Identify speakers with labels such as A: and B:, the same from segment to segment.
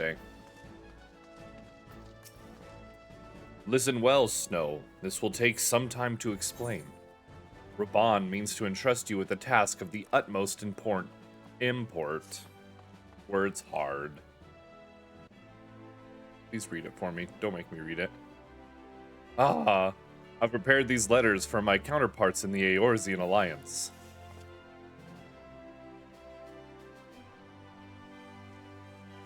A: today. Listen well, Snow. This will take some time to explain. Reborn means to entrust you with a task of the utmost import. Words hard. Please read it for me. Don't make me read it. Ah, I've prepared these letters for my counterparts in the Eorzean Alliance.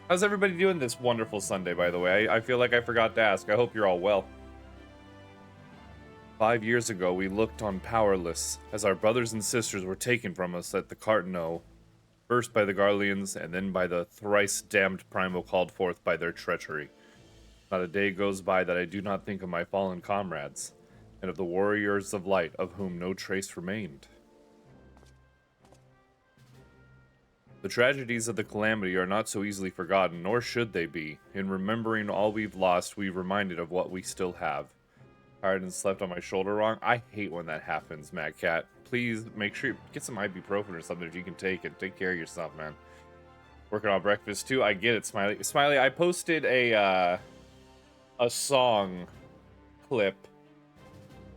A: How's everybody doing this wonderful Sunday, by the way? I feel like I forgot to ask. I hope you're all well. 5 years ago, we looked on powerless as our brothers and sisters were taken from us at the Cartano, first by the Garleans and then by the thrice-damned Primal called forth by their treachery. Not a day goes by that I do not think of my fallen comrades, and of the warriors of light of whom no trace remained. The tragedies of the calamity are not so easily forgotten, nor should they be. In remembering all we've lost, we're reminded of what we still have. Tired and slept on my shoulder wrong? I hate when that happens, Mad Cat. Please make sure you get some ibuprofen or something if you can take it. Take care of yourself, man. Working on breakfast too? I get it, Smiley. Smiley, I posted a song clip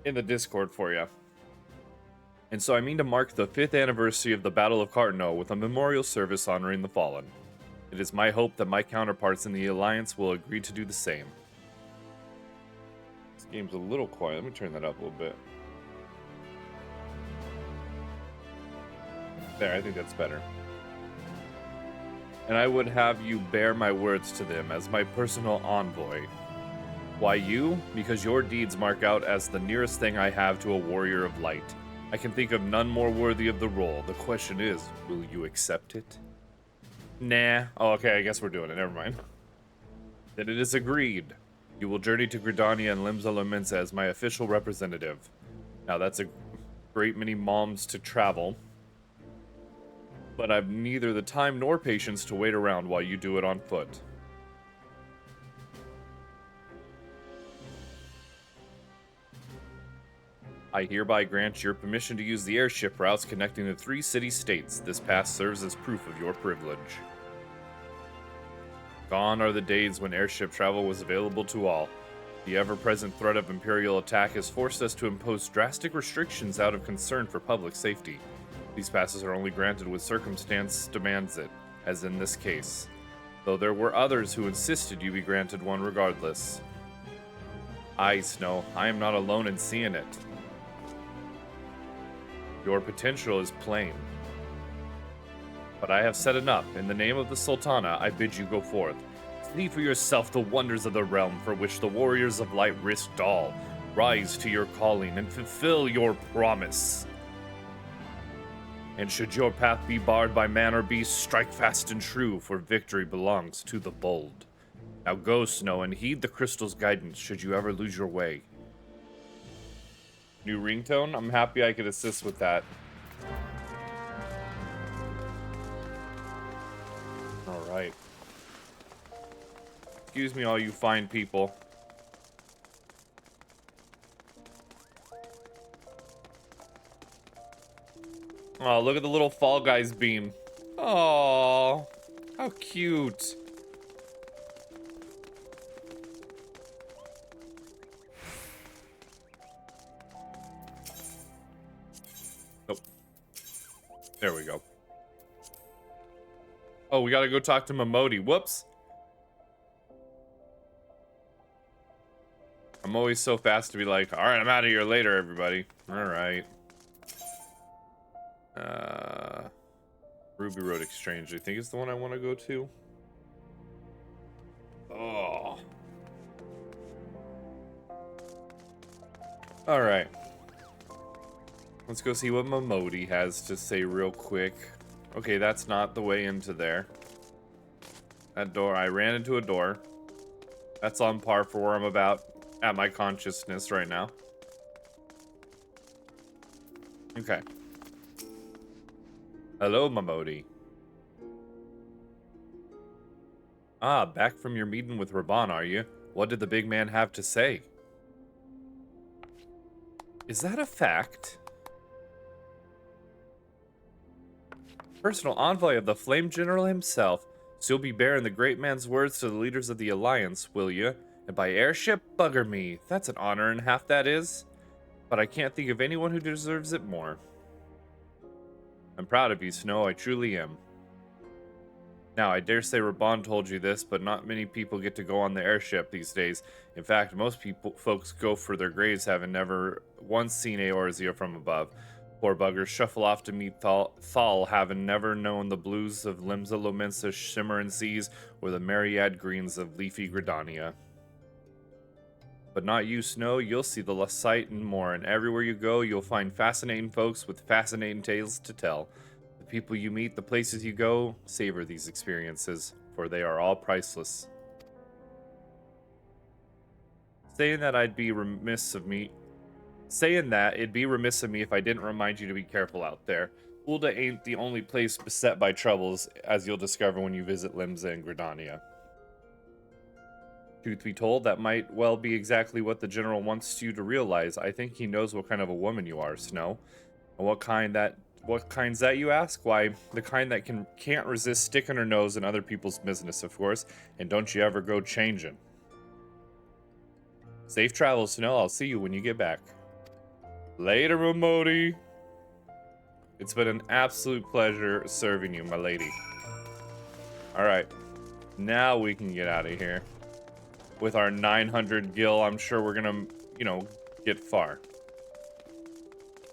A: in the Discord for you. And so I mean to mark the 5th anniversary of the Battle of Cartano with a memorial service honoring the fallen. It is my hope that my counterparts in the Alliance will agree to do the same. This game's a little quiet. Let me turn that up a little bit. There, I think that's better. And I would have you bear my words to them as my personal envoy. Why you? Because your deeds mark out as the nearest thing I have to a warrior of light. I can think of none more worthy of the role. The question is, will you accept it? Nah. Oh, okay, I guess we're doing it. Never mind. Then it is agreed. You will journey to Gridania and Limsa Lominsa as my official representative. Now, that's a great many moms to travel. But I've neither the time nor patience to wait around while you do it on foot. I hereby grant your permission to use the airship routes connecting the 3 city-states. This pass serves as proof of your privilege. Gone are the days when airship travel was available to all. The ever-present threat of Imperial attack has forced us to impose drastic restrictions out of concern for public safety. These passes are only granted when circumstance demands it, as in this case. Though there were others who insisted you be granted one regardless. Aye, Snow, I am not alone in seeing it. Your potential is plain. But I have said enough. In the name of the Sultana, I bid you go forth. See for yourself the wonders of the realm for which the warriors of light risked all. Rise to your calling and fulfill your promise. And should your path be barred by man or beast, strike fast and true, for victory belongs to the bold. Now go, Snow, and heed the crystal's guidance should you ever lose your way. New ringtone? I'm happy I could assist with that. Alright. Excuse me, all you fine people. Oh, look at the little Fall Guys beam. Oh, how cute. There we go. Oh, we gotta go talk to Momodi. Whoops. I'm always so fast to be like, alright, I'm out of here later, everybody. Alright. Ruby Road Exchange, I think is the one I want to go to. Oh. Alright. Let's go see what Momodi has to say real quick. Okay, that's not the way into there. That door, I ran into a door. That's on par for where I'm about at my consciousness right now. Okay. Hello, Momodi. Ah, back from your meeting with Reborn, are you? What did the big man have to say? Is that a fact? Personal envoy of the Flame General himself. So you'll be bearing the great man's words to the leaders of the Alliance, will you? And by airship, bugger me. That's an honor and half, that is. But I can't think of anyone who deserves it more. I'm proud of you, Snow. I truly am. Now, I dare say Reborn told you this, but not many people get to go on the airship these days. In fact, most folks go for their graves having never once seen Eorzea from above. Poor buggers shuffle off to meet Thal, having never known the blues of Limsa Lominsa shimmering seas or the myriad greens of leafy Gridania. But not you, Snow. You'll see the sight and more, and everywhere you go, you'll find fascinating folks with fascinating tales to tell. The people you meet, the places you go, savor these experiences, for they are all priceless. Saying that, it'd be remiss of me if I didn't remind you to be careful out there. Ul'dah ain't the only place beset by troubles, as you'll discover when you visit Limsa and Gridania. Truth be told, that might well be exactly what the General wants you to realize. I think he knows what kind of a woman you are, Snow. And what kind's that, you ask? Why, the kind that can't resist sticking her nose in other people's business, of course, and don't you ever go changing. Safe travels, Snow. I'll see you when you get back. Later, Momodi. It's been an absolute pleasure serving you, my lady. Alright, now we can get out of here. With our 900 gil, I'm sure we're gonna, get far.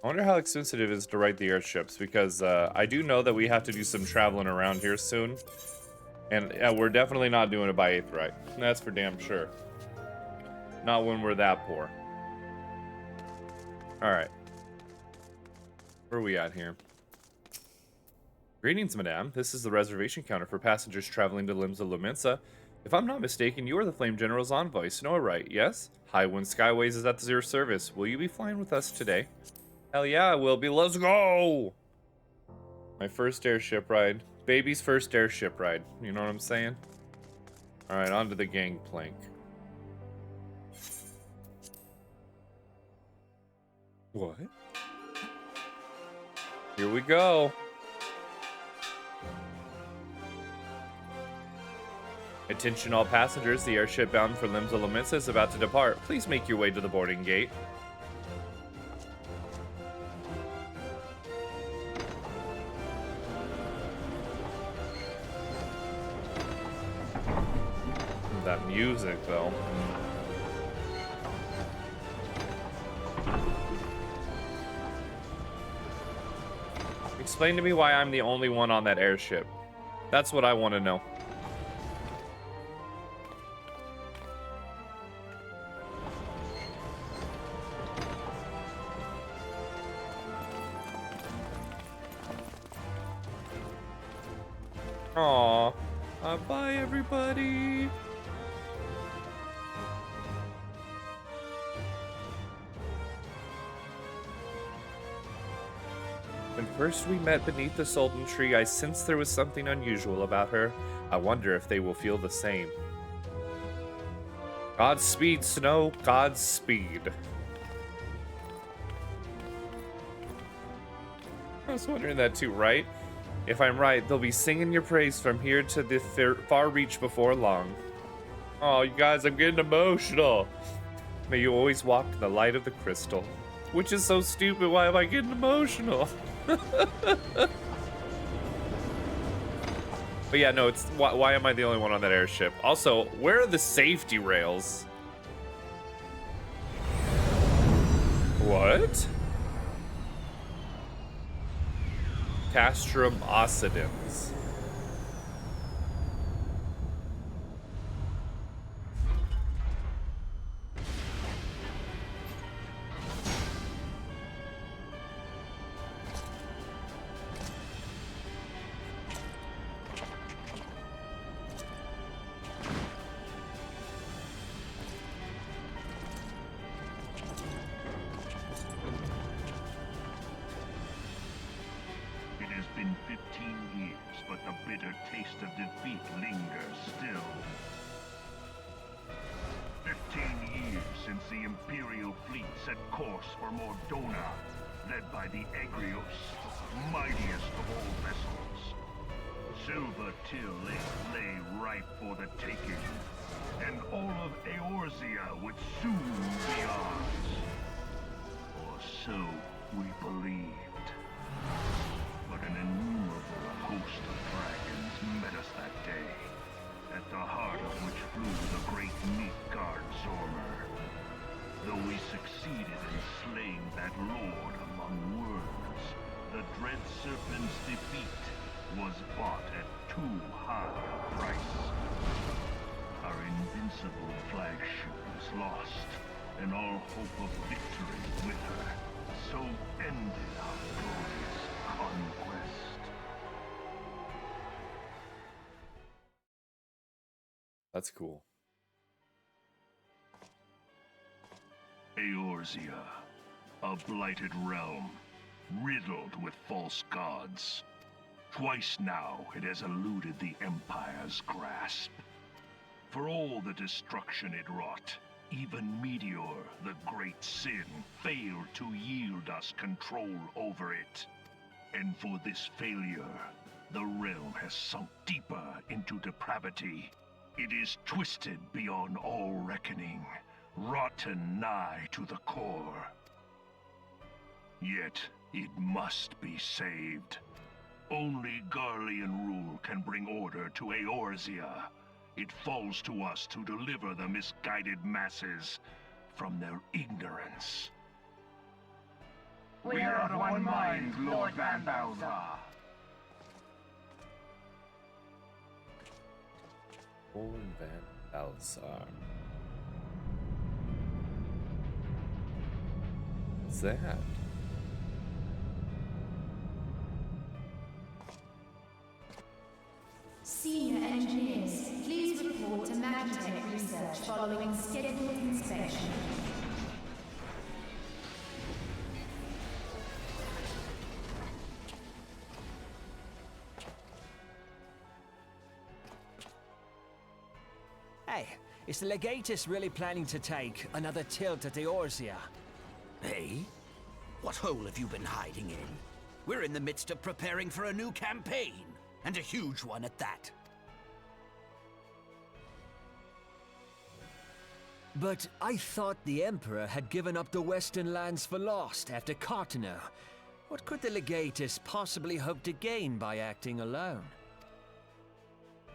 A: I wonder how expensive it is to ride the airships, because I do know that we have to do some traveling around here soon. And we're definitely not doing it by Aetherite. That's for damn sure. Not when we're that poor. Alright. Where are we at here? Greetings, madame. This is the reservation counter for passengers traveling to Limsa Lominsa. If I'm not mistaken, you are the Flame General's envoy, Snow, right? Yes? Highwind Skyways is at your service. Will you be flying with us today? Hell yeah, I will be. Let's go! My first airship ride. Baby's first airship ride. You know what I'm saying? Alright, onto the gangplank. What? Here we go. Attention all passengers, the airship bound for Limsa Lominsa is about to depart. Please make your way to the boarding gate. That music, though. Explain to me why I'm the only one on that airship. That's what I want to know. Aw, bye everybody. When first we met beneath the Sultan tree, I sensed there was something unusual about her. I wonder if they will feel the same. Godspeed, Snow. Godspeed. I was wondering that too, right? If I'm right, they'll be singing your praise from here to the far reach before long. Oh, you guys, I'm getting emotional. May you always walk in the light of the crystal. Which is so stupid, why am I getting emotional? But yeah, no, it's why am I the only one on that airship? Also, where are the safety rails? What? Castrum oscillans.
B: Silver Till lay ripe for the taking, and all of Eorzea would soon be ours. Or so we believed. But an innumerable host of dragons met us that day, at the heart of which flew the great Midgard Zormer. Though we succeeded in slaying that lord among worms, the dread serpent's defeat was bought at too high a price. Our invincible flagship was lost, and all hope of victory with her. So ended our glorious conquest.
A: That's cool.
B: Eorzea, a blighted realm, riddled with false gods. Twice now it has eluded the Empire's grasp. For all the destruction it wrought, even Meteor, the great sin, failed to yield us control over it. And for this failure, the realm has sunk deeper into depravity. It is twisted beyond all reckoning, rotten nigh to the core. Yet, it must be saved. Only Garlean rule can bring order to Eorzea. It falls to us to deliver the misguided masses from their ignorance.
C: We are of one mind, Lord Van Balzar.
A: Lord Van Balzar. What's that?
D: Senior engineers, please report to Magitech research following scheduled inspection.
E: Hey, is the Legatus really planning to take another tilt at Eorzea?
F: Hey? What hole have you been hiding in? We're in the midst of preparing for a new campaign, and a huge one at that.
E: But I thought the Emperor had given up the Western lands for lost after Cartano. What could the Legatus possibly hope to gain by acting alone?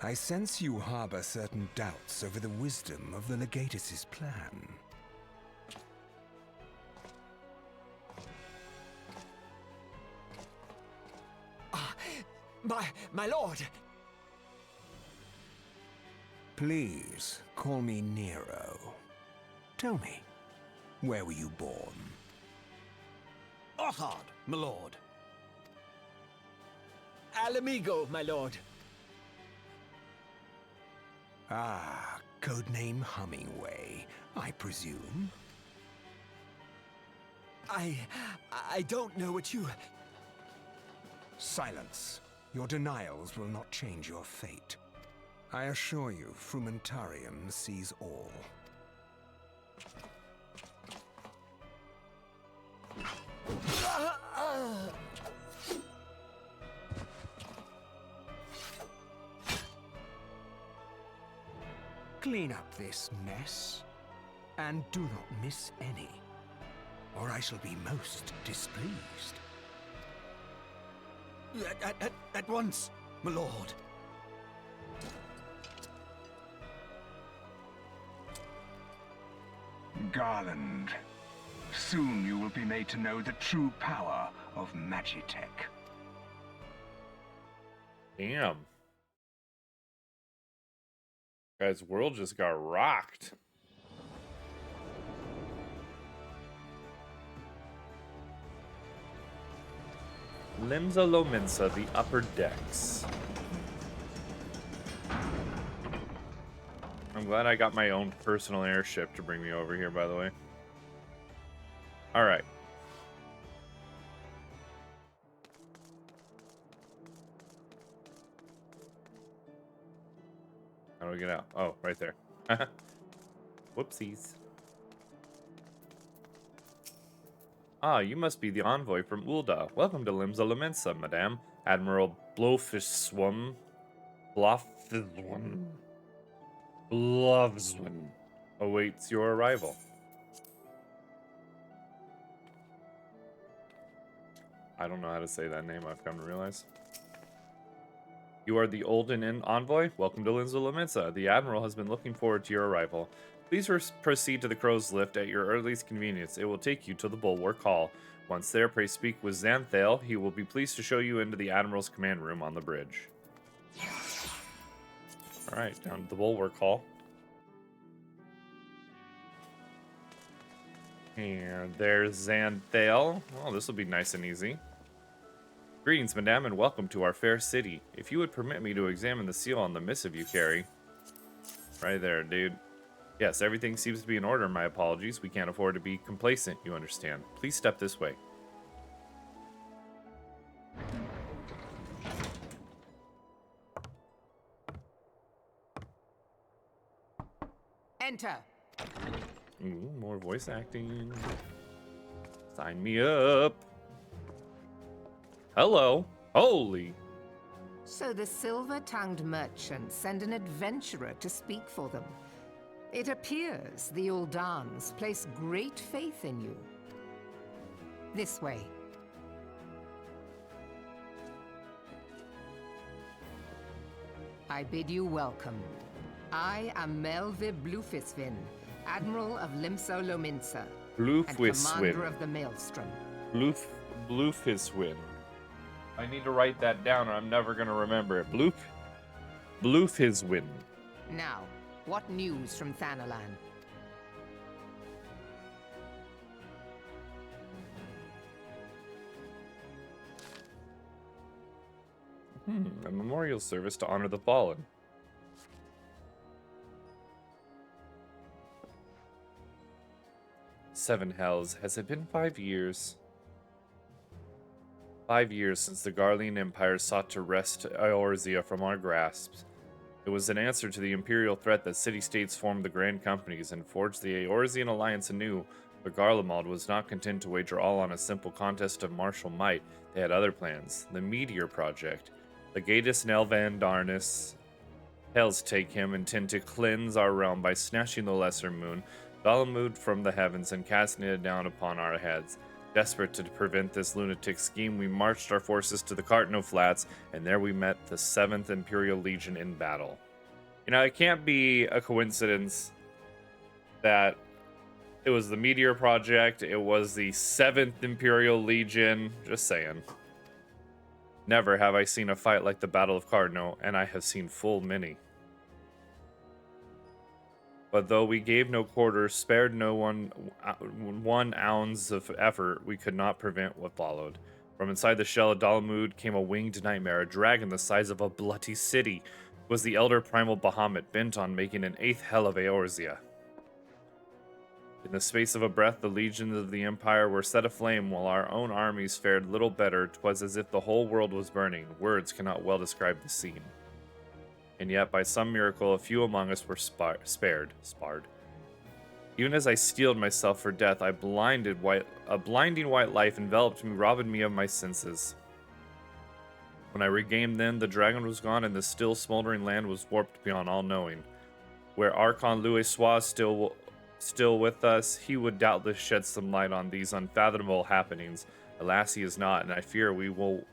G: I sense you harbor certain doubts over the wisdom of the Legatus's plan.
E: My lord!
G: Please, call me Nero. Tell me, where were you born?
F: Othard, my lord.
E: Alamigo, my lord.
G: Ah, codename Hummingway, I presume?
E: I don't know what you...
G: Silence. Your denials will not change your fate. I assure you, Frumentarium sees all. Clean up this mess, and do not miss any, or I shall be most displeased.
F: At once, my lord.
C: Garland, soon you will be made to know the true power of Magitech.
A: Damn. Guy's world just got rocked. Limsa Lominsa, the upper decks. I'm glad I got my own personal airship to bring me over here, by the way. Alright. How do we get out? Oh, right there. Whoopsies. Ah, you must be the envoy from Ulda. Welcome to Limsa Lominsa, madame. Admiral Blowfish Swum Bluffswin awaits your arrival. I don't know how to say that name, I've come to realize. You are the Olden envoy? Welcome to Linzo Lamitza. The Admiral has been looking forward to your arrival. Please proceed to the Crow's Lift at your earliest convenience. It will take you to the Bulwark Hall. Once there, pray speak with Xanthale. He will be pleased to show you into the Admiral's command room on the bridge. Alright, down to the Bulwark Hall. And there's Xanthale. Oh, this will be nice and easy. Greetings, madame, and welcome to our fair city. If you would permit me to examine the seal on the missive you carry. Right there, dude. Yes, everything seems to be in order. My apologies. We can't afford to be complacent, you understand. Please step this way.
H: Enter.
A: Ooh, more voice acting. Sign me up. Hello. Holy.
H: So the silver-tongued merchants send an adventurer to speak for them. It appears the Uldans place great faith in you. This way. I bid you welcome. I am Melvi Blufisvin, Admiral of Limso Lominsa, and Commander of the Maelstrom.
A: Blufiswin. I need to write that down or I'm never going to remember it. Blufiswin.
H: Now, what news from Thanalan?
A: A memorial service to honor the fallen. Seven hells. Has it been 5 years? 5 years since the Garlean Empire sought to wrest Eorzea from our grasps. It was an answer to the imperial threat that city-states formed the Grand Companies and forged the Eorzean alliance anew. But Garlemald was not content to wager all on a simple contest of martial might. They had other plans. The Meteor Project. Legatus Nelvan Darnus, Hells take him, intend to cleanse our realm by snatching the Lesser Moon, Dalamud from the heavens, and casting it down upon our heads. Desperate to prevent this lunatic scheme, we marched our forces to the Cartno Flats, and there we met the 7th Imperial Legion in battle. You know, it can't be a coincidence that it was the Meteor Project, it was the 7th Imperial Legion, just saying. Never have I seen a fight like the Battle of Cartno, and I have seen full many. But though we gave no quarter, spared no one ounce of effort, we could not prevent what followed. From inside the shell of Dalamud came a winged nightmare, a dragon the size of a bloody city. It was the elder primal Bahamut, bent on making an 8th hell of Eorzea. In the space of a breath, the legions of the Empire were set aflame, while our own armies fared little better. 'Twas as if the whole world was burning. Words cannot well describe the scene. And yet, by some miracle, a few among us were spared. Even as I steeled myself for death, a blinding white light enveloped me, robbing me of my senses. When I regained them, the dragon was gone, and the still smoldering land was warped beyond all knowing. Where Archon Louis was still with us, he would doubtless shed some light on these unfathomable happenings. Alas, he is not, and I fear we will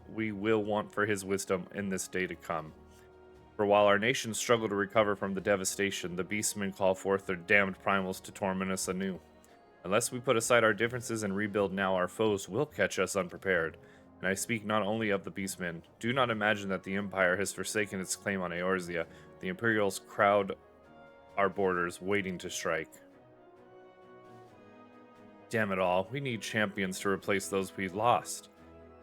A: want for his wisdom in this day to come. For while our nations struggle to recover from the devastation, the beastmen call forth their damned primals to torment us anew. Unless we put aside our differences and rebuild now, our foes will catch us unprepared. And I speak not only of the beastmen. Do not imagine that the Empire has forsaken its claim on Eorzea. The Imperials crowd our borders, waiting to strike. Damn it all, we need champions to replace those we lost.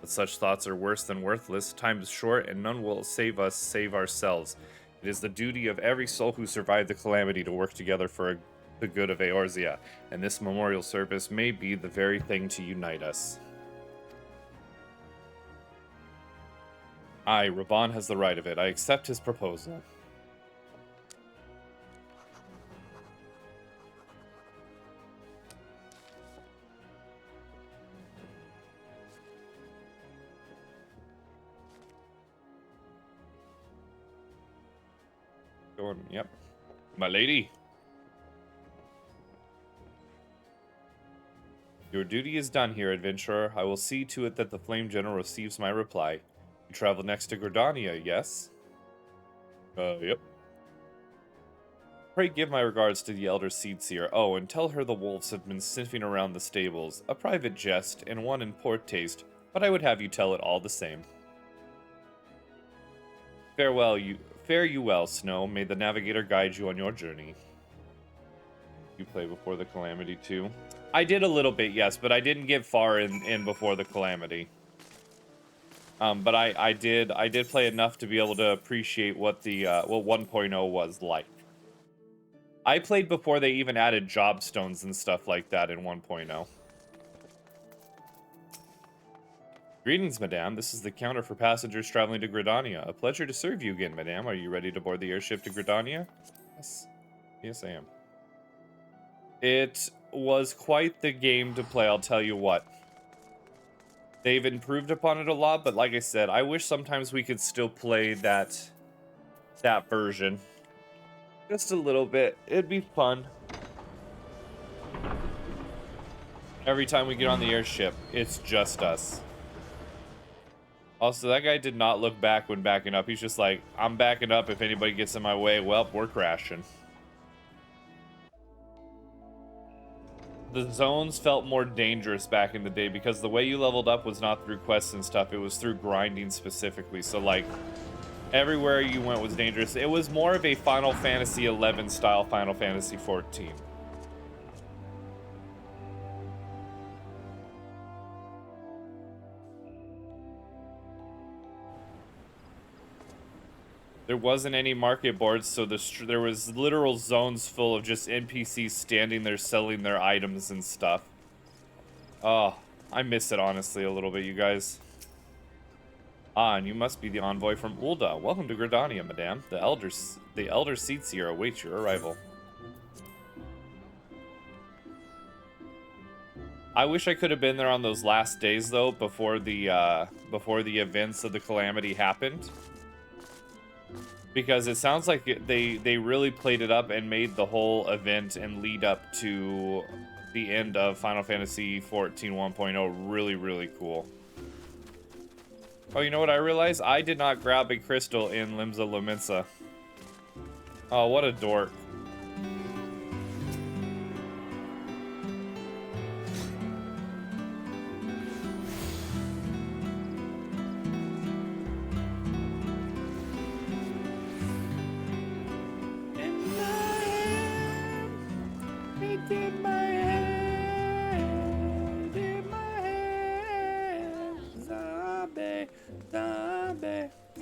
A: But such thoughts are worse than worthless. Time is short, and none will save us save ourselves. It is the duty of every soul who survived the calamity to work together for the good of Eorzea, and this memorial service may be the very thing to unite us. Aye, Reborn has the right of it. I accept his proposal. Going, yep. My lady. Your duty is done here, adventurer. I will see to it that the Flame General receives my reply. You travel next to Gridania, yes? Yep. Pray give my regards to the Elder Seedseer. Oh, and tell her the wolves have been sniffing around the stables. A private jest, and one in poor taste, but I would have you tell it all the same. Fare you well, Snow. May the Navigator guide you on your journey. You play Before the Calamity too? I did a little bit, yes, but I didn't get far in Before the Calamity. But I did play enough to be able to appreciate what the what 1.0 was like. I played before they even added job stones and stuff like that in 1.0. Greetings, madame. This is the counter for passengers traveling to Gridania. A pleasure to serve you again, madame. Are you ready to board the airship to Gridania? Yes. Yes, I am. It was quite the game to play, I'll tell you what. They've improved upon it a lot, but like I said, I wish sometimes we could still play that version. Just a little bit. It'd be fun. Every time we get on the airship, it's just us. Also, that guy did not look back when backing up. He's just like, I'm backing up. If anybody gets in my way, well, we're crashing. The zones felt more dangerous back in the day because the way you leveled up was not through quests and stuff. It was through grinding specifically. So, like, everywhere you went was dangerous. It was more of a Final Fantasy XI style Final Fantasy XIV. There wasn't any market boards, so there was literal zones full of just NPCs standing there selling their items and stuff. Oh, I miss it honestly a little bit, you guys. Ah, and you must be the envoy from Ul'dah. Welcome to Gridania, madame. The Elder Seedseer awaits your arrival. I wish I could have been there on those last days though, before the events of the Calamity happened. Because it sounds like they really played it up and made the whole event and lead up to the end of Final Fantasy XIV 1.0 really, really cool. Oh, you know what I realized? I did not grab a crystal in Limsa Lominsa. Oh, what a dork.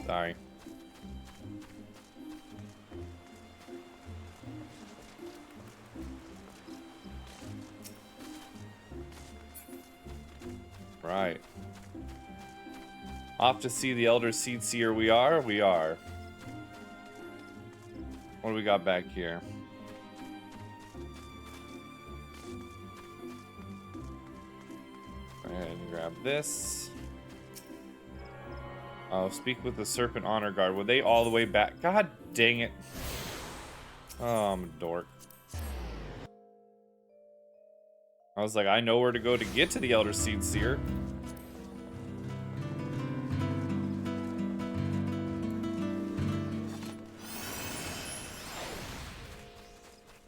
A: Sorry. Right. Off to see the Elder Seedseer we are. What do we got back here? Go ahead and grab this. Oh, speak with the Serpent Honor Guard. Were they all the way back? God dang it. Oh, I'm a dork. I was like, I know where to go to get to the Elder Seedseer.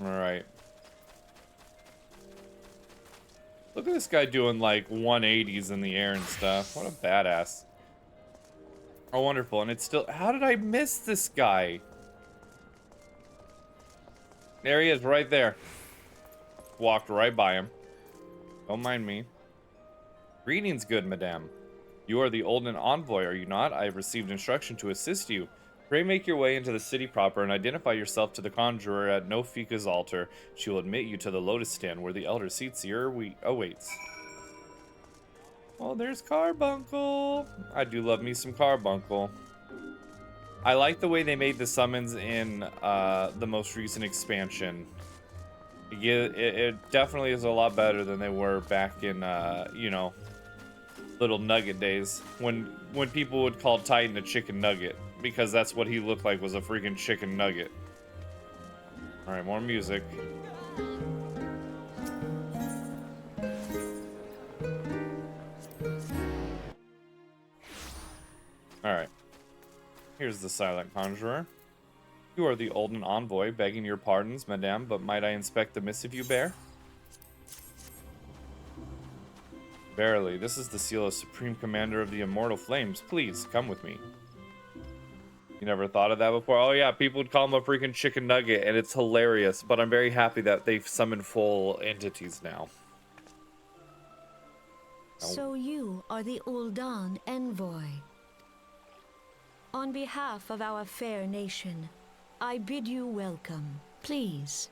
A: Alright. Look at this guy doing like 180s in the air and stuff. What a badass. Oh, wonderful. And it's still... How did I miss this guy? There he is, right there. Walked right by him. Don't mind me. Greetings, good madame. You are the Olden envoy, are you not? I have received instruction to assist you. Pray make your way into the city proper and identify yourself to the conjurer at Nofika's altar. She will admit you to the lotus stand where the Elder Seedseer awaits. Oh, there's Carbuncle. I do love me some Carbuncle. I like the way they made the summons in the most recent expansion. It definitely is a lot better than they were back in, you know, little nugget days. When people would call Titan a chicken nugget. Because that's what he looked like, was a freaking chicken nugget. Alright, more music. Alright. Here's the silent conjurer. You are the olden envoy, begging your pardons, madame, but might I inspect the missive you bear? Verily, this is the seal of Supreme Commander of the Immortal Flames. Please, come with me. You never thought of that before? Oh yeah, people would call him a freaking chicken nugget, and it's hilarious, but I'm very happy that they've summoned full entities now.
I: So you are the Uldan envoy. On behalf of our fair nation, I bid you welcome. Please.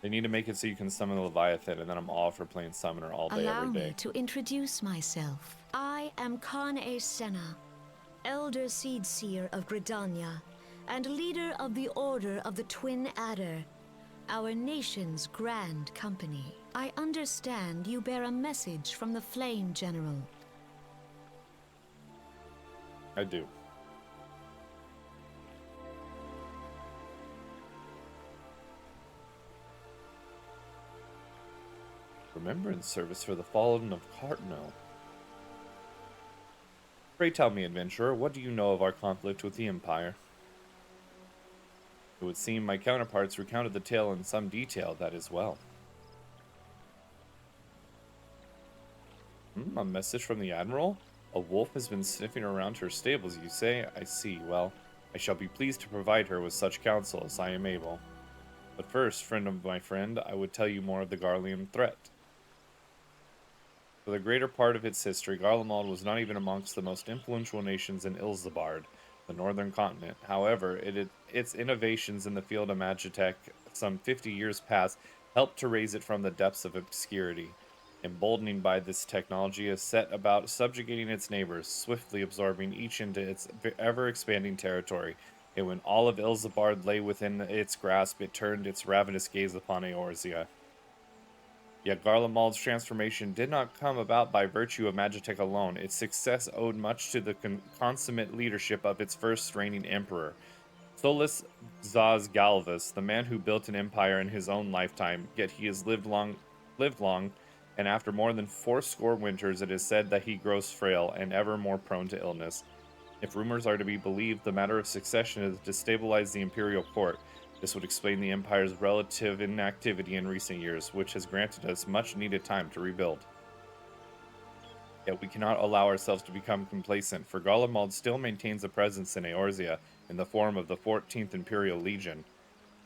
A: They need to make it so you can summon the Leviathan, and then I'm all for playing Summoner all day,
I: Allow
A: every day.
I: me to introduce myself. I am Khan Senna, Elder Seed Seer of Gridania, and leader of the Order of the Twin Adder, our nation's grand company. I understand you bear a message from the Flame General.
A: I do. Remembrance service for the fallen of Cartno. Pray tell me, adventurer, what do you know of our conflict with the Empire? It would seem my counterparts recounted the tale in some detail, that is well. A message from the Admiral? A wolf has been sniffing around her stables, you say? I see. Well, I shall be pleased to provide her with such counsel as I am able. But first, friend of my friend, I would tell you more of the Garlean threat. For the greater part of its history, Garlemald was not even amongst the most influential nations in Ilsabard, the northern continent. However, its innovations in the field of magitech some 50 years past helped to raise it from the depths of obscurity. Emboldened by this technology, is set about subjugating its neighbors, swiftly absorbing each into its ever-expanding territory. And when all of Ilsabard lay within its grasp, it turned its ravenous gaze upon Eorzea. Yet Garlemald's transformation did not come about by virtue of magitech alone. Its success owed much to the consummate leadership of its first reigning emperor, Solus Zaz Galvus, the man who built an empire in his own lifetime. Yet he has lived long, and after more than 80 winters, it is said that he grows frail and ever more prone to illness. If rumors are to be believed, the matter of succession has destabilized the imperial court. This would explain the Empire's relative inactivity in recent years, which has granted us much-needed time to rebuild. Yet we cannot allow ourselves to become complacent, for Garlemald still maintains a presence in Eorzea in the form of the 14th Imperial Legion.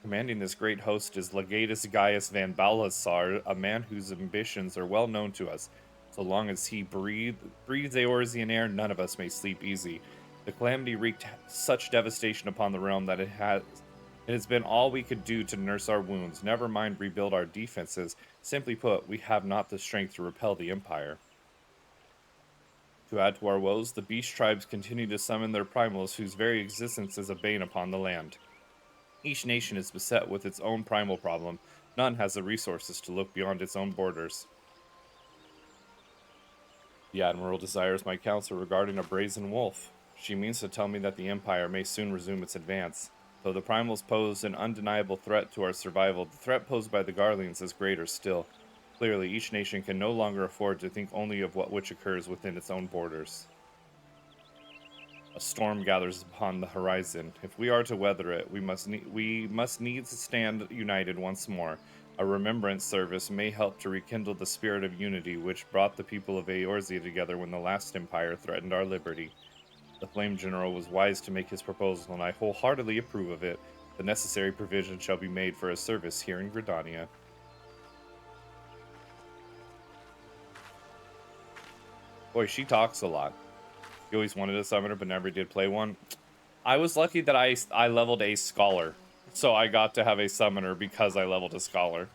A: Commanding this great host is Legatus Gaius van Balhassar, a man whose ambitions are well known to us. So long as he breathes Eorzean air, none of us may sleep easy. The calamity wreaked such devastation upon the realm that it has been all we could do to nurse our wounds, never mind rebuild our defenses. Simply put, we have not the strength to repel the Empire. To add to our woes, the beast tribes continue to summon their primals, whose very existence is a bane upon the land. Each nation is beset with its own primal problem. None has the resources to look beyond its own borders. The Admiral desires my counsel regarding a brazen wolf. She means to tell me that the Empire may soon resume its advance. Though the primals pose an undeniable threat to our survival, the threat posed by the Garleans is greater still. Clearly, each nation can no longer afford to think only of which occurs within its own borders. A storm gathers upon the horizon. If we are to weather it, we must needs stand united once more. A remembrance service may help to rekindle the spirit of unity which brought the people of Eorzea together when the last empire threatened our liberty. The Flame General was wise to make his proposal, and I wholeheartedly approve of it. The necessary provision shall be made for a service here in Gridania. Boy, she talks a lot. You always wanted a summoner, but never did play one. I was lucky that I leveled a scholar, so I got to have a summoner because I leveled a scholar.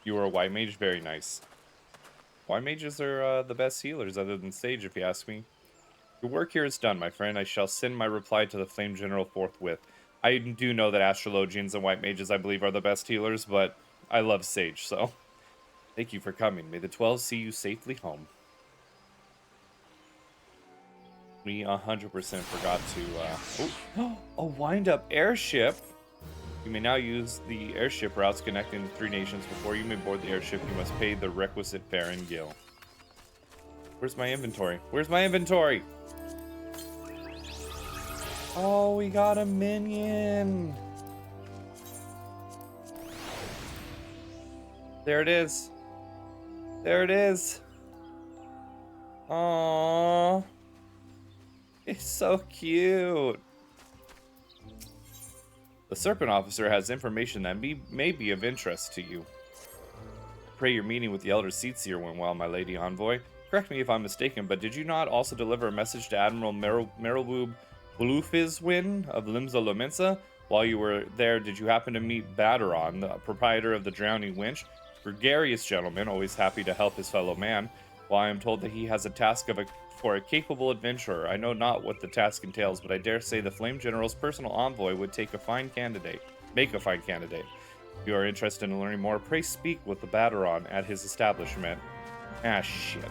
A: You were a white mage? Very nice. White mages are the best healers other than Sage, if you ask me. Your work here is done, my friend. I shall send my reply to the Flame General forthwith. I do know that astrologians and white mages, I believe, are the best healers, but I love Sage, so thank you for coming. May the 12 see you safely home. We 100% forgot to, a wind-up airship. You may now use the airship routes connecting the three nations. Before you may board the airship, you must pay the requisite fare in Gil. Where's my inventory? Where's my inventory? Oh, we got a minion. There it is. There it is. Aww. It's so cute. The Serpent Officer has information that may be of interest to you. Pray your meeting with the Elder Seedseer went well, my lady envoy. Correct me if I'm mistaken, but did you not also deliver a message to Admiral Merylwoob Blufizwin of Limsa Lominsa? While you were there, did you happen to meet Baderon, the proprietor of the Drowning Winch? Gregarious gentleman, always happy to help his fellow man. While I am told that he has a task for a capable adventurer, I know not what the task entails, but I dare say the Flame General's personal envoy would make a fine candidate. If you are interested in learning more, pray speak with the Baderon at his establishment. Ah, shit.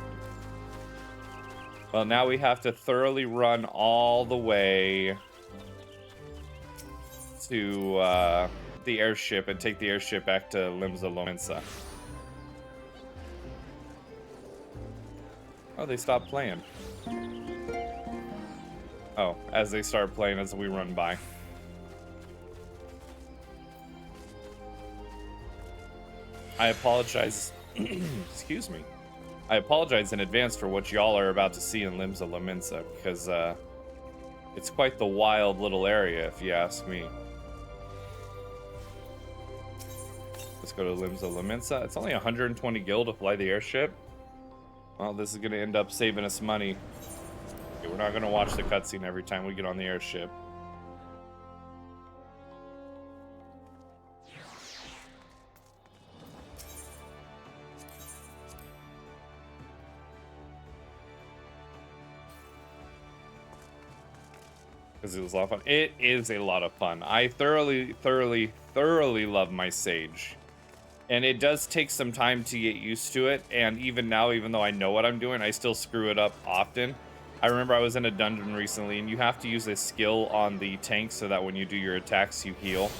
A: Well, now we have to thoroughly run all the way to the airship and take the airship back to Limsa Lominsa. Oh, they stopped playing. Oh, as they start playing as we run by. I apologize. Excuse me. I apologize in advance for what y'all are about to see in Limsa Lominsa, because it's quite the wild little area, if you ask me. Let's go to Limsa Lominsa. It's only 120 gil to fly the airship. Well, this is going to end up saving us money. Okay, we're not going to watch the cutscene every time we get on the airship. Because it was a lot of fun. It is a lot of fun. I thoroughly love my Sage. And it does take some time to get used to it, and even now, even though I know what I'm doing, I still screw it up often. I remember I was in a dungeon recently, and you have to use a skill on the tank so that when you do your attacks, you heal.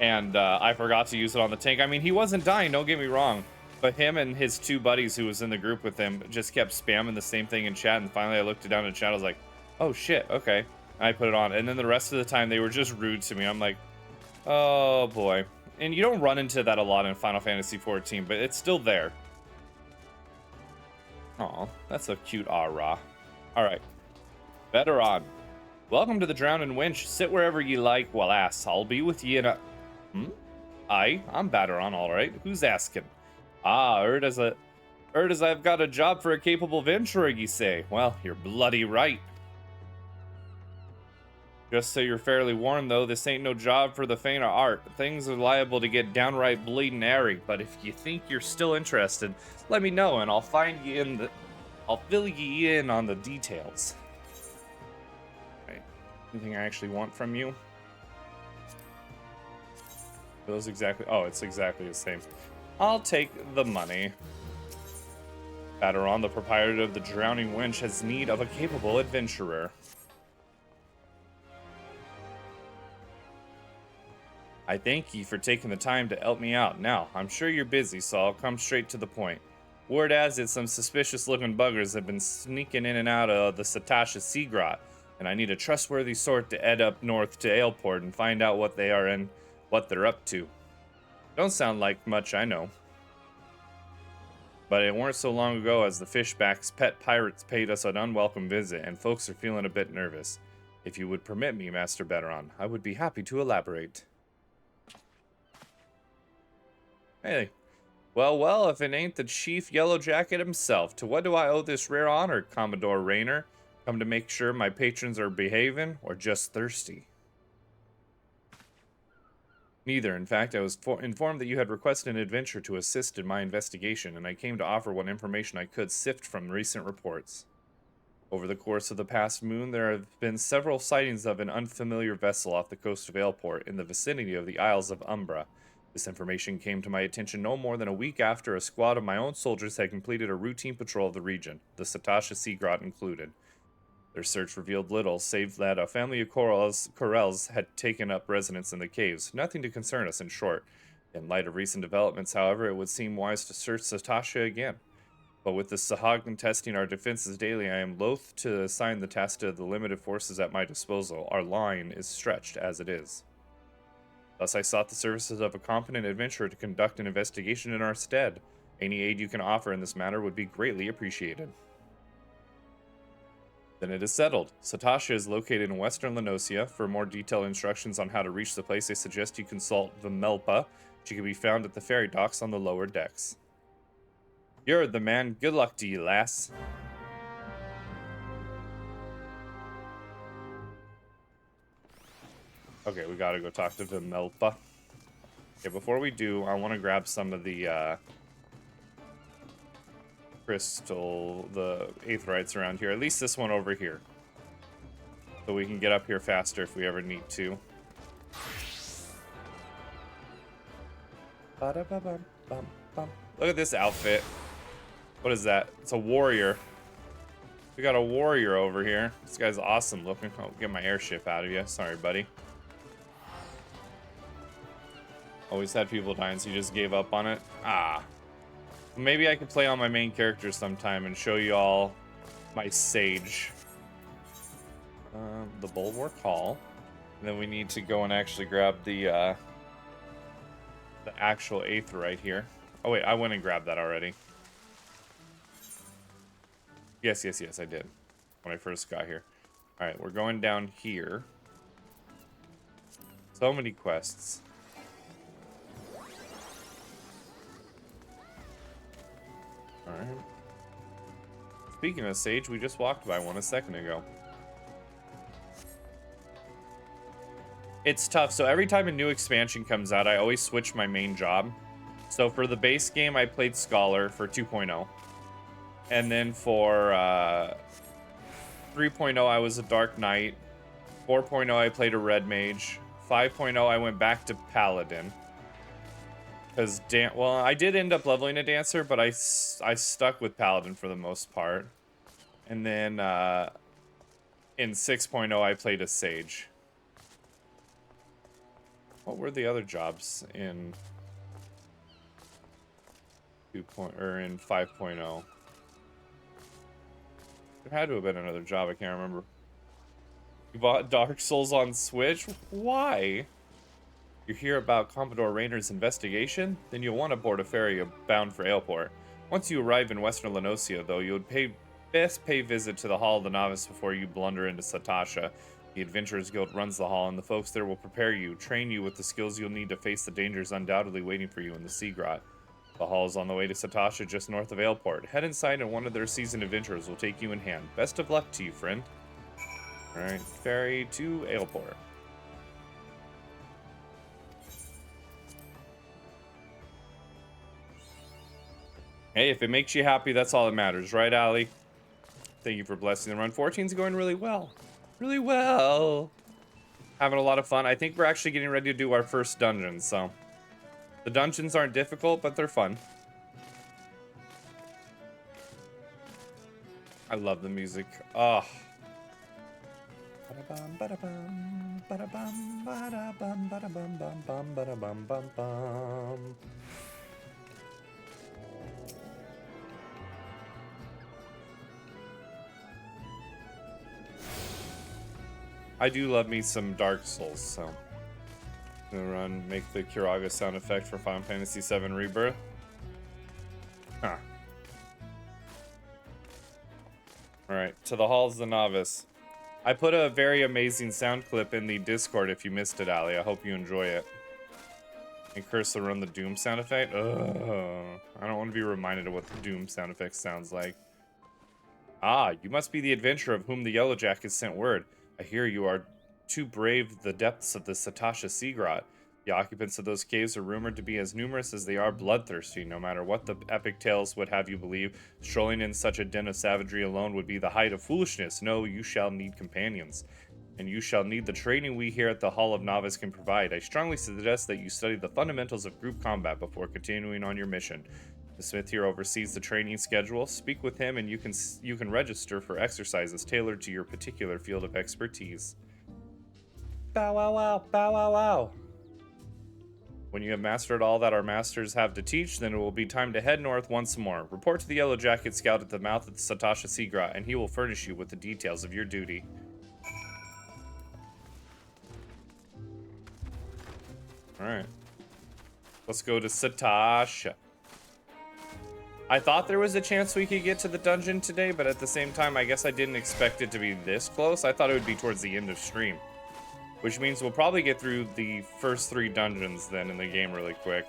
A: And I forgot to use it on the tank. I mean, he wasn't dying, don't get me wrong, but him and his two buddies who was in the group with him just kept spamming the same thing in chat, and finally I looked it down in chat, I was like, oh shit, okay. And I put it on, and then the rest of the time, they were just rude to me. I'm like, oh boy. And you don't run into that a lot in Final Fantasy XIV, but it's still there. Aw, that's a cute aw-rah. Alright. Baderon. Welcome to the Drowning Winch. Sit wherever ye like, well ass. I'll be with ye in a... Aye, I'm Baderon, alright. Who's asking? Ah, heard as I've got a job for a capable venturer, ye say. Well, you're bloody right. Just so you're fairly warned, though, this ain't no job for the faint of heart. Things are liable to get downright bleeding airy, but if you think you're still interested, let me know, and I'll fill you in on the details. Right. Anything I actually want from you? Are those exactly... Oh, it's exactly the same. I'll take the money. Baderon, the proprietor of the Drowning Winch, has need of a capable adventurer. I thank ye for taking the time to help me out. Now, I'm sure you're busy, so I'll come straight to the point. Word has it some suspicious-looking buggers have been sneaking in and out of the Satasha Sea Grot, and I need a trustworthy sort to head up north to Aleport and find out what they are and what they're up to. Don't sound like much, I know. But it weren't so long ago as the Fishback's pet pirates paid us an unwelcome visit, and folks are feeling a bit nervous. If you would permit me, Master Baderon, I would be happy to elaborate. Hey, well, if it ain't the Chief Yellow Jacket himself, to what do I owe this rare honor, Commodore Raynor? Come to make sure my patrons are behaving, or just thirsty? Neither. In fact, I was informed that you had requested an adventure to assist in my investigation, and I came to offer what information I could sift from recent reports. Over the course of the past moon, there have been several sightings of an unfamiliar vessel off the coast of Aleport in the vicinity of the Isles of Umbra. This information came to my attention no more than a week after a squad of my own soldiers had completed a routine patrol of the region, the Satasha Sea Grot included. Their search revealed little, save that a family of Corels had taken up residence in the caves. Nothing to concern us, in short. In light of recent developments, however, it would seem wise to search Satasha again. But with the Sahagn testing our defenses daily, I am loath to assign the task to the limited forces at my disposal. Our line is stretched as it is. Thus I sought the services of a competent adventurer to conduct an investigation in our stead. Any aid you can offer in this matter would be greatly appreciated. Then it is settled. Satasha is located in western Lenosia. For more detailed instructions on how to reach the place, I suggest you consult Vimelpa. She can be found at the ferry docks on the lower decks. You're the man. Good luck to you, lass. Okay, we gotta go talk to Vimelpa. Okay, before we do, I want to grab some of the crystal, the aetherites around here. At least this one over here. So we can get up here faster if we ever need to. Look at this outfit. What is that? It's a warrior. We got a warrior over here. This guy's awesome looking. I'll get my airship out of you. Sorry, buddy. Always had people dying, so you just gave up on it. Ah. Maybe I could play on my main character sometime and show you all my sage. The Bulwark Hall. And then we need to go and actually grab the actual Aether right here. Oh wait, I went and grabbed that already. Yes, I did. When I first got here. Alright, we're going down here. So many quests. Alright. Speaking of Sage, we just walked by one a second ago. It's tough. So every time a new expansion comes out, I always switch my main job. So for the base game, I played Scholar for 2.0. And then for 3.0, I was a Dark Knight. 4.0, I played a Red Mage. 5.0, I went back to Paladin. Because, well, I did end up leveling a Dancer, but I stuck with Paladin for the most part. And then in 6.0, I played a Sage. What were the other jobs in in 5.0? There had to have been another job, I can't remember. You bought Dark Souls on Switch? Why? You hear about Commodore Rayner's investigation? Then you'll want to board a ferry bound for Aleport. Once you arrive in western Lenosia, though, you would best pay visit to the Hall of the Novice before you blunder into Satasha. The Adventurers Guild runs the hall, and the folks there will prepare you, train you with the skills you'll need to face the dangers undoubtedly waiting for you in the Sea Grot. The hall is on the way to Satasha, just north of Aleport. Head inside and one of their seasoned adventurers will take you in hand. Best of luck to you, friend. Alright, ferry to Aleport. Hey, if it makes you happy, that's all that matters, right, Allie? Thank you for blessing the run. 14's going really well. Really well. Having a lot of fun. I think we're actually getting ready to do our first dungeon, so... The dungeons aren't difficult, but they're fun. I love the music. Oh. I do love me some Dark Souls, so... I'm gonna make the Kiraga sound effect for Final Fantasy VII Rebirth. Huh. Alright, to the Halls of the Novice. I put a very amazing sound clip in the Discord if you missed it, Ali. I hope you enjoy it. And Cursor run the Doom sound effect. Ugh. I don't want to be reminded of what the Doom sound effect sounds like. Ah, you must be the adventurer of whom the Yellowjack has sent word. I hear you are too brave the depths of the Satasha Sea Grot. The occupants of those caves are rumored to be as numerous as they are bloodthirsty. No matter what the epic tales would have you believe, strolling in such a den of savagery alone would be the height of foolishness. No, you shall need companions, and you shall need the training we here at the Hall of Novice can provide. I strongly suggest that you study the fundamentals of group combat before continuing on your mission. The smith here oversees the training schedule. Speak with him, and you can register for exercises tailored to your particular field of expertise. Bow wow wow, bow wow wow. When you have mastered all that our masters have to teach, then it will be time to head north once more. Report to the Yellow Jacket Scout at the mouth of the Satasha Seagrot, and he will furnish you with the details of your duty. Alright. Let's go to Satasha. I thought there was a chance we could get to the dungeon today, but at the same time, I guess I didn't expect it to be this close. I thought it would be towards the end of stream. Which means we'll probably get through the first 3 dungeons then in the game really quick.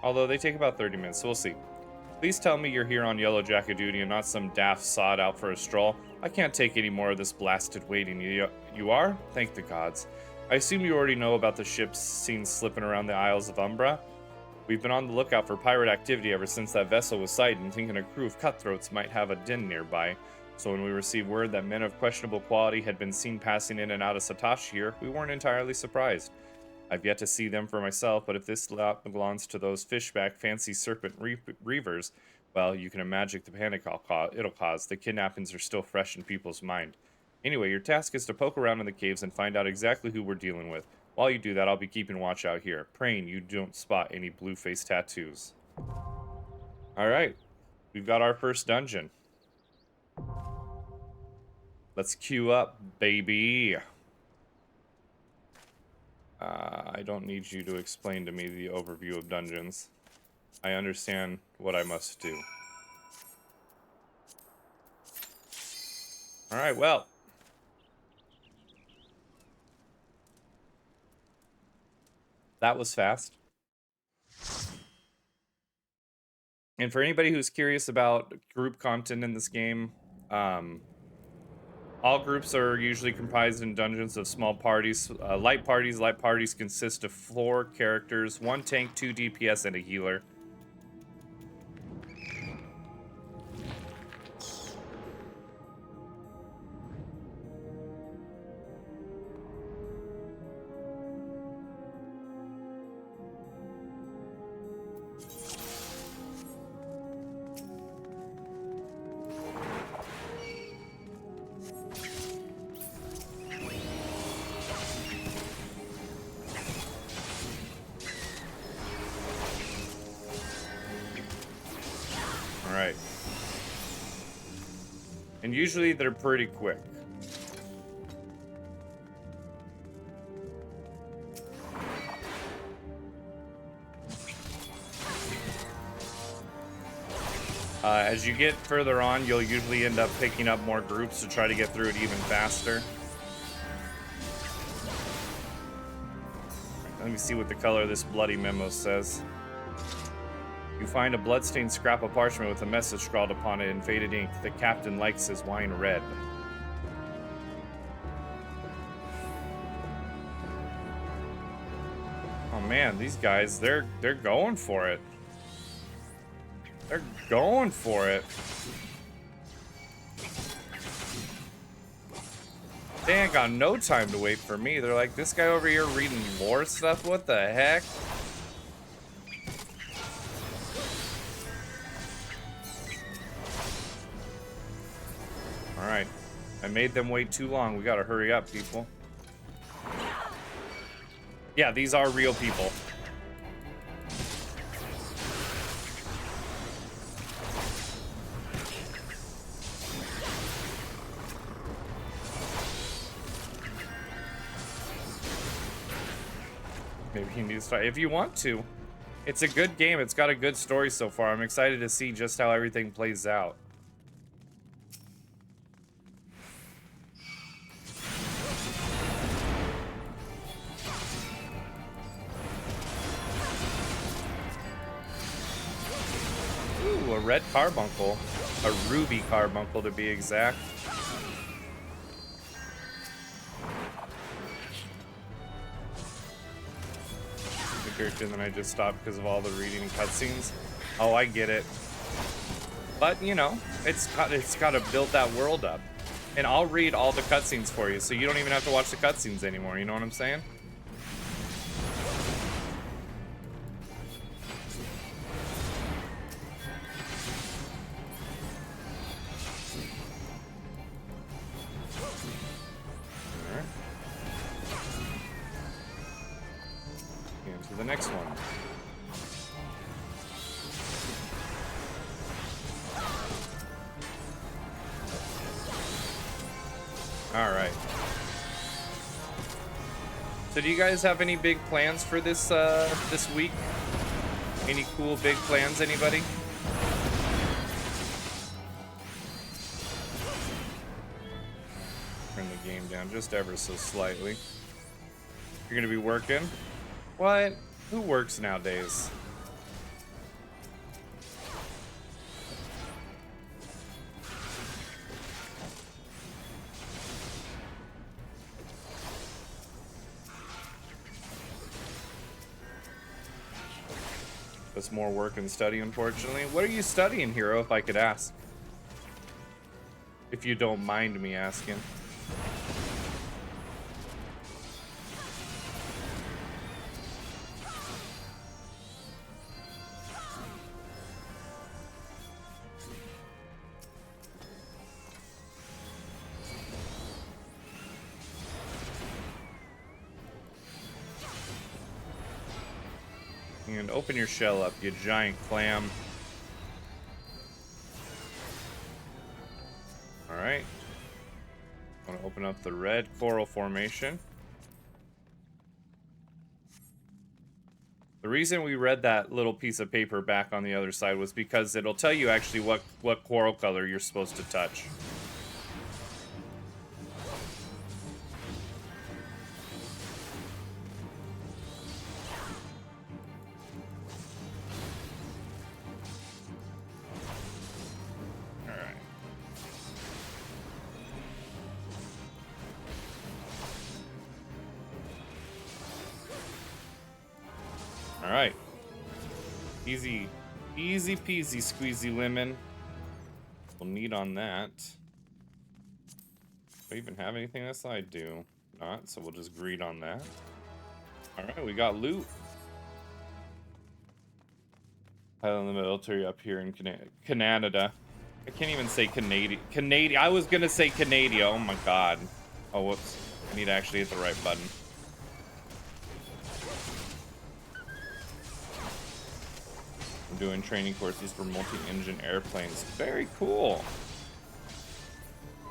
A: Although they take about 30 minutes, so we'll see. Please tell me you're here on Yellow Jacket duty and not some daft sod out for a stroll. I can't take any more of this blasted waiting. You are? Thank the gods. I assume you already know about the ships seen slipping around the Isles of Umbra. We've been on the lookout for pirate activity ever since that vessel was sighted, and thinking a crew of cutthroats might have a den nearby. So when we received word that men of questionable quality had been seen passing in and out of Satasha here, we weren't entirely surprised. I've yet to see them for myself, but if this lot belongs to those fishback fancy serpent reavers, well, you can imagine the panic it'll cause. The kidnappings are still fresh in people's mind. Anyway, your task is to poke around in the caves and find out exactly who we're dealing with. While you do that, I'll be keeping watch out here, praying you don't spot any blue-face tattoos. Alright, we've got our first dungeon. Let's queue up, baby. I don't need you to explain to me the overview of dungeons. I understand what I must do. Alright, well. That was fast. And for anybody who's curious about group content in this game, all groups are usually comprised in dungeons of small parties. Light parties. Light parties consist of 4 characters, 1 tank, 2 DPS, and a healer. Alright. And usually they're pretty quick. As you get further on, you'll usually end up picking up more groups to try to get through it even faster. Let me see what the color of this bloody memo says. You find a bloodstained scrap of parchment with a message scrawled upon it in faded ink. The captain likes his wine red. Oh man, these guys, they're going for it. They're going for it. They ain't got no time to wait for me. They're like, this guy over here reading lore stuff? What the heck? Alright. I made them wait too long. We gotta hurry up, people. Yeah, these are real people. Maybe you need to start if you want to. It's a good game. It's got a good story so far. I'm excited to see just how everything plays out. Ooh, a red carbuncle. A ruby carbuncle to be exact. character, and then I just stopped because of all the reading and cutscenes. Oh, I get it. But, you know, it's got to build that world up. And I'll read all the cutscenes for you, so you don't even have to watch the cutscenes anymore, you know what I'm saying? Alright. Into the next one. All right. So do you guys have any big plans for this this week? Any cool big plans, anybody? Turn the game down just ever so slightly. You're gonna be working? What? Who works nowadays? That's more work and study, unfortunately. What are you studying, Hero, if I could ask? If you don't mind me asking. And open your shell up, you giant clam. Alright. I want to open up the red coral formation. The reason we read that little piece of paper back on the other side was because it'll tell you actually what coral color you're supposed to touch. Alright. Easy peasy squeezy lemon. We'll need on that. Do I even have anything else? I do not, so we'll just greed on that. Alright, we got loot. Highland military up here in Canada. I can't even say Canadian. I was gonna say Canada. Oh my god. Oh, whoops. I need to actually hit the right button. I'm doing training courses for multi-engine airplanes. Very cool.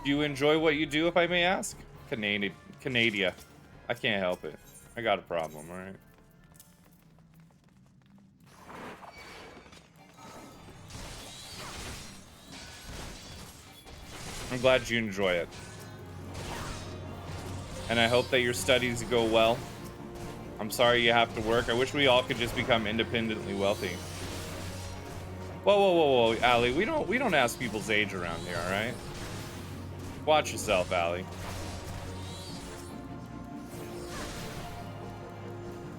A: Do you enjoy what you do, if I may ask? Canada. I can't help it. I got a problem, alright? I'm glad you enjoy it. And I hope that your studies go well. I'm sorry you have to work. I wish we all could just become independently wealthy. Whoa, whoa, whoa, whoa, Allie. We don't ask people's age around here, alright? Watch yourself, Allie.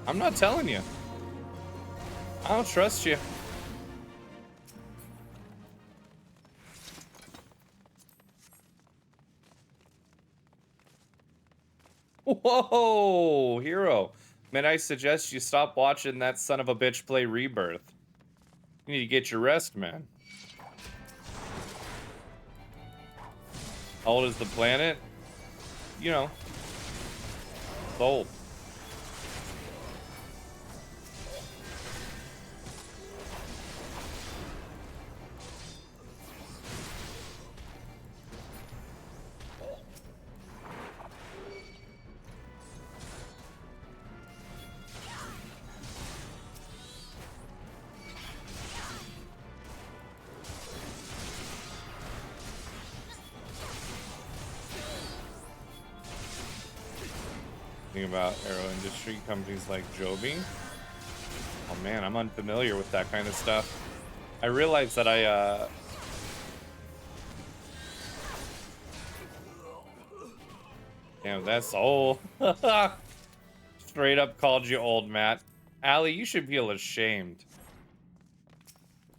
A: I'm not telling you. I don't trust you. Whoa, Hero. Man, I suggest you stop watching that son of a bitch play Rebirth. You need to get your rest, man. How old is the planet? You know, it's old. About aero industry companies like Joby. Oh man, I'm unfamiliar with that kind of stuff. I realized that I damn, that's old. Straight up called you old, Matt. Allie, you should feel ashamed.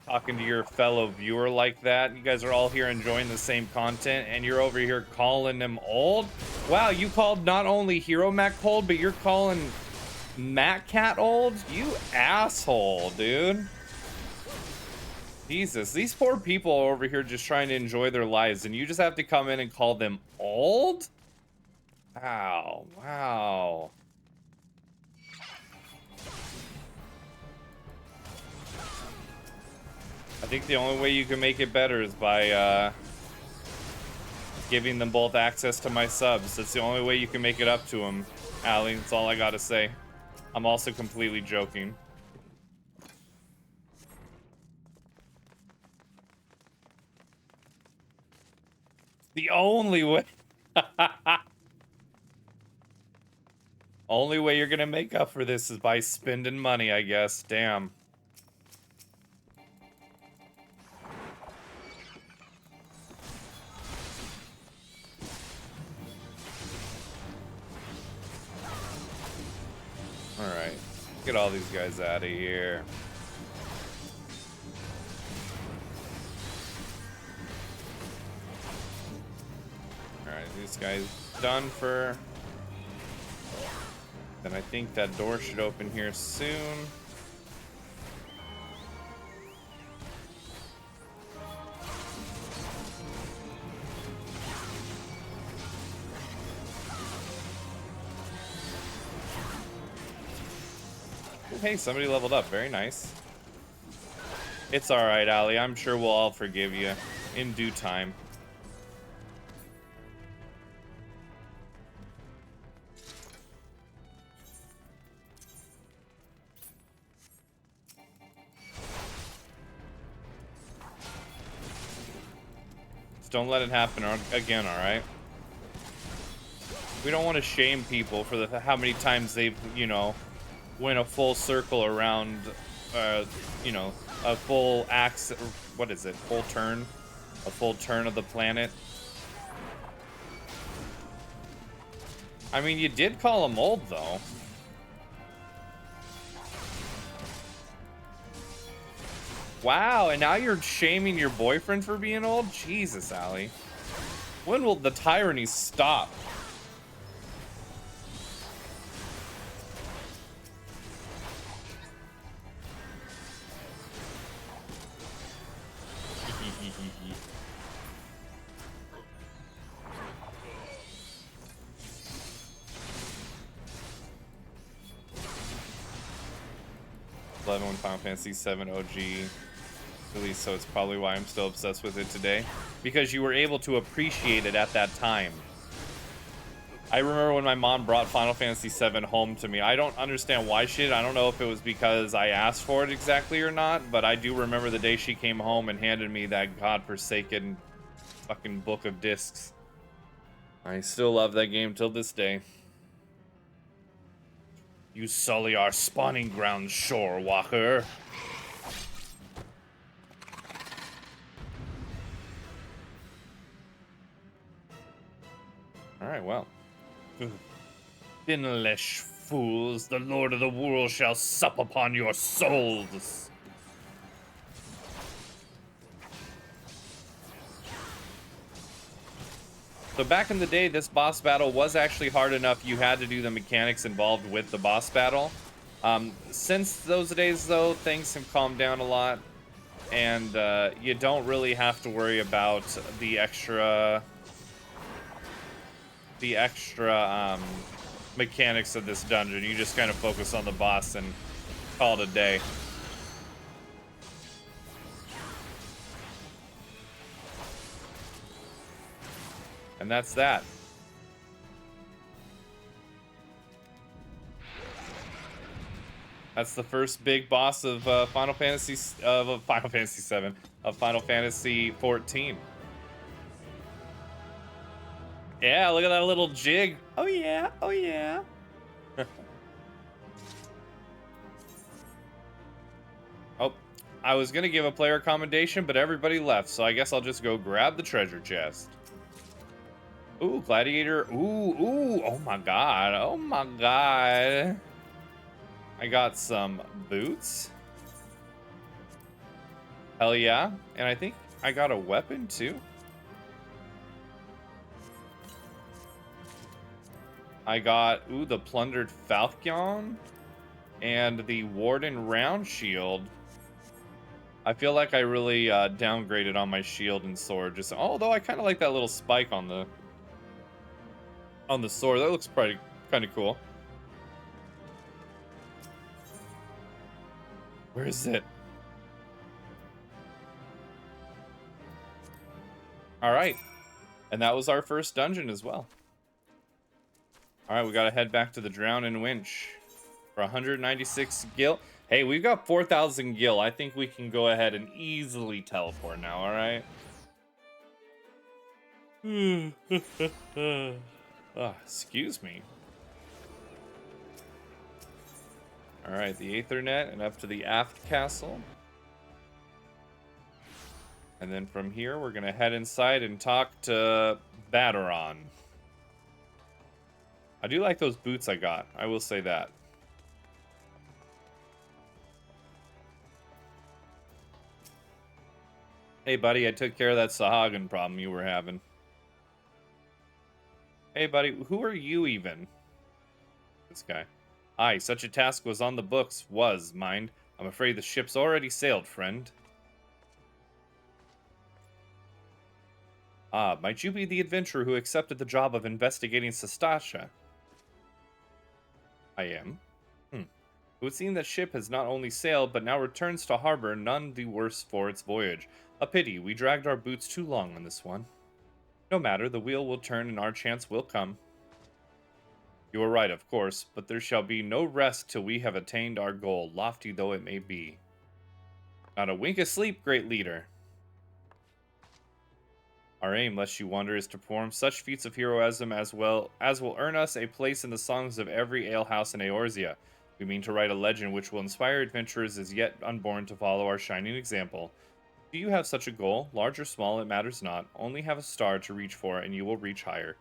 A: Talking to your fellow viewer like that. You guys are all here enjoying the same content, and you're over here calling them old? Wow, you called not only Hero Mac old, but you're calling Mac Cat old? You asshole, dude. Jesus, these poor people are over here just trying to enjoy their lives, and you just have to come in and call them old? Wow, wow. I think the only way you can make it better is by giving them both access to my subs. That's the only way you can make it up to them, Allie. That's all I gotta say. I'm also completely joking. The only way. Only way you're gonna make up for this is by spending money, I guess. Damn. Alright. Get all these guys out of here. Alright, this guy's done for... Then I think that door should open here soon. Hey, somebody leveled up. Very nice. It's alright, Allie. I'm sure we'll all forgive you in due time. Just don't let it happen again, alright? We don't want to shame people for how many times they've, you know, went a full circle around, you know, a full axis, what is it, full turn? A full turn of the planet. I mean, you did call him old, though. Wow, and now you're shaming your boyfriend for being old? Jesus, Allie. When will the tyranny stop? When Final Fantasy VII OG released, so it's probably why I'm still obsessed with it today. Because you were able to appreciate it at that time. I remember when my mom brought Final Fantasy VII home to me. I don't understand why she did. I don't know if it was because I asked for it exactly or not, but I do remember the day she came home and handed me that godforsaken fucking book of discs. I still love that game till this day. You sully our spawning ground, shore walker. Alright, well. Finlish fools, the Lord of the World shall sup upon your souls. So back in the day, this boss battle was actually hard enough. You had to do the mechanics involved with the boss battle. Since those days, though, things have calmed down a lot. And you don't really have to worry about the extra mechanics of this dungeon. You just kind of focus on the boss and call it a day. And that's that. That's the first big boss of Final Fantasy VII, of Final Fantasy XIV. Yeah, look at that little jig. Oh yeah, oh yeah. Oh, I was gonna give a player commendation, but everybody left, so I guess I'll just go grab the treasure chest. Ooh, gladiator. Ooh, ooh. Oh my god. Oh my god. I got some boots. Hell yeah. And I think I got a weapon too. I got, ooh, the plundered falchion and the warden round shield. I feel like I really downgraded on my shield and sword. Just although I kind of like that little spike on the sword. That looks pretty kind of cool. Where is it? All right, and that was our first dungeon as well. All right, we gotta head back to the Drowning Winch for 196 gil. Hey, we've got 4,000 gil. I think we can go ahead and easily teleport now, all right? Excuse me. All right, the Aethernet and up to the aft castle. And then from here, we're gonna head inside and talk to Baderon. I do like those boots I got. I will say that. Hey, buddy, I took care of that Sahagin problem you were having. Hey, buddy, who are you even? This guy. Aye, such a task was on the books. Mind. I'm afraid the ship's already sailed, friend. Ah, might you be the adventurer who accepted the job of investigating Sastasha? I am. It would seem that ship has not only sailed, but now returns to harbor, none the worse for its voyage. A pity, we dragged our boots too long on this one. No matter, the wheel will turn and our chance will come. You are right, of course, but there shall be no rest till we have attained our goal, lofty though it may be. Not a wink of sleep, great leader. Our aim, lest you wonder, is to perform such feats of heroism as will earn us a place in the songs of every alehouse in Eorzea. We mean to write a legend which will inspire adventurers as yet unborn to follow our shining example. Do you have such a goal? Large or small, it matters not. Only have a star to reach for, and you will reach higher.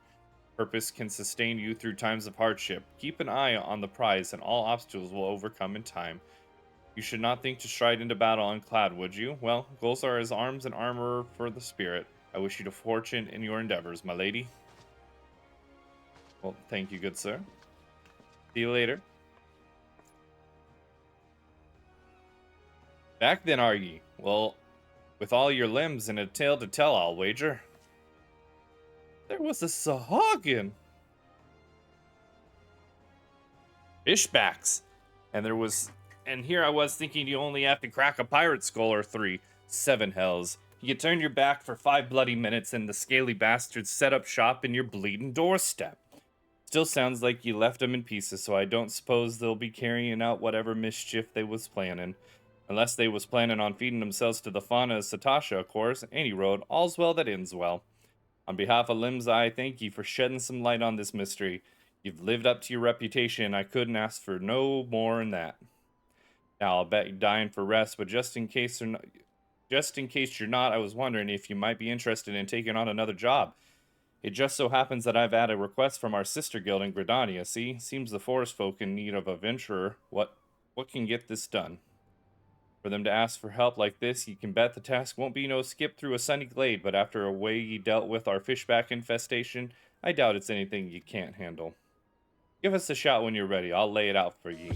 A: Purpose can sustain you through times of hardship. Keep an eye on the prize, and all obstacles will overcome in time. You should not think to stride into battle unclad, would you? Well, goals are as arms and armor for the spirit. I wish you to fortune in your endeavors, my lady. Well, thank you, good sir. See you later. Back then, are ye? Well, with all your limbs and a tale to tell, I'll wager. There was a Sahagin. Fishbacks. And here I was thinking you only have to crack a pirate skull or 3. 7 hells. You turned your back for 5 bloody minutes and the scaly bastards set up shop in your bleeding doorstep. Still sounds like you left them in pieces, so I don't suppose they'll be carrying out whatever mischief they was planning. Unless they was planning on feeding themselves to the fauna of Sastasha, of course. Any road, all's well that ends well. On behalf of Limbs, I thank you for shedding some light on this mystery. You've lived up to your reputation. I couldn't ask for no more than that. Now, I'll bet you're dying for rest, but just in case you're not, I was wondering if you might be interested in taking on another job. It just so happens that I've had a request from our sister guild in Gridania. See, seems the forest folk in need of a venturer. What can get this done? For them to ask for help like this, you can bet the task won't be no skip through a sunny glade, but after a way ye dealt with our fishback infestation, I doubt it's anything you can't handle. Give us a shout when you're ready. I'll lay it out for ye.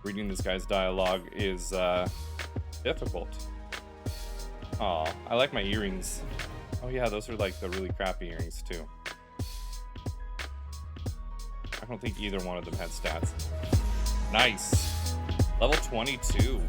A: Reading this guy's dialogue is difficult. Aw, I like my earrings. Oh yeah, those are like the really crappy earrings too. I don't think either one of them had stats. Nice. Level 22.